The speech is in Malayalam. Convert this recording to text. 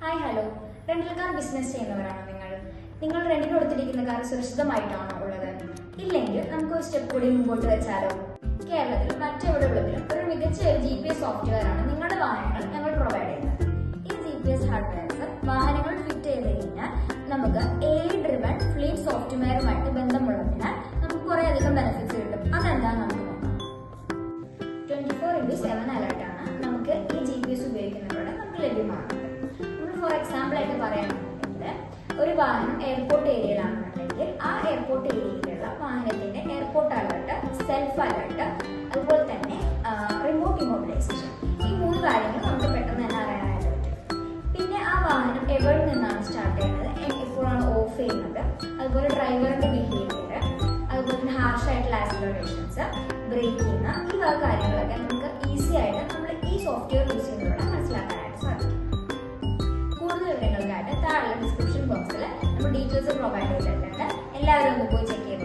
Hi hello, rental car business ചെയ്യുന്നവരാണോ നിങ്ങൾ റെന്റിന് കൊടുത്തിരിക്കുന്ന കാർ സുരക്ഷിതമായിട്ടാണോ ഉള്ളത്? ഇല്ലെങ്കിൽ നമുക്ക് ഒരു സ്റ്റെപ്പ് കൂടി മുമ്പോട്ട് വെച്ചാലോ? കേരളത്തിൽ മറ്റെവിടെയുള്ളതിലും ഒരു മികച്ച GPS സോഫ്റ്റ്വെയർ ആണ് നിങ്ങളുടെ വാഹനങ്ങൾ ഞങ്ങൾ പ്രൊവൈഡ് ചെയ്യുന്നത്. ഈ GPS ഹാർഡ്വെയർസ് വാഹനങ്ങൾ ഫിറ്റ് ചെയ്ത് കഴിഞ്ഞാൽ നമുക്ക് AI ഡ്രിവൺ ഫ്ലീറ്റ് സോഫ്റ്റ്വെയറുമായിട്ട് ബന്ധമുള്ളതിനാൽ നമുക്ക് കുറേയധികം ബെനിഫിറ്റ്സ് കിട്ടും. അതെന്താണെന്ന് നമുക്ക് നോക്കാം. 24/7 അലർട്ടാണ് നമുക്ക് ഈ GPS ഉപയോഗിക്കുന്നതിലൂടെ നമുക്ക് ലഭ്യമാകുന്നത്. ഫോർ എക്സാമ്പിൾ ആയിട്ട് പറയുകയാണെന്നുണ്ടെങ്കിൽ ഒരു വാഹനം എയർപോർട്ട് ഏരിയയിലാണെന്നുണ്ടെങ്കിൽ ആ എയർപോർട്ട് ഏരിയയിലുള്ള വാഹനത്തിന്റെ എയർപോർട്ട് അലർട്ട്, സെൽഫ് അലർട്ട്, അതുപോലെ തന്നെ റിമോട്ട് ഇമോബിലൈസേഷൻ, ഈ 3 കാര്യങ്ങൾ നമുക്ക് പെട്ടെന്ന് തന്നെ അറിയാനായിട്ട് പറ്റും. പിന്നെ ആ വാഹനം എവിടെ നിന്നാണ് സ്റ്റാർട്ട് ചെയ്യുന്നത്, എപ്പോഴാണ് ഓഫ് ചെയ്യുന്നത്, അതുപോലെ ഡ്രൈവറിന്റെ ബിഹേവിയർ, അതുപോലെ തന്നെ ഹാർഷ് ആയിട്ടുള്ള ആക്സിലറേഷൻസ്, ബ്രേക്കിംഗ്, ഈ വക കാര്യങ്ങളൊക്കെ നമുക്ക് ഈസി ആയിട്ട് നമ്മൾ ഈ സോഫ്റ്റ്വെയർ യൂസ് ചെയ്യുന്നതിലൂടെ മനസ്സിലാക്കാനായിട്ട് സാധിക്കും. കൂടുതൽ വിവരങ്ങൾക്കായിട്ട് താഴെ ഡിസ്ക്രിപ്ഷൻ ബോക്സിൽ നമ്മൾ ഡീറ്റെയിൽസ് പ്രൊവൈഡ് ചെയ്തിട്ടുണ്ട്. എല്ലാവരും ഒന്ന് പോയി ചെക്ക് ചെയ്ത്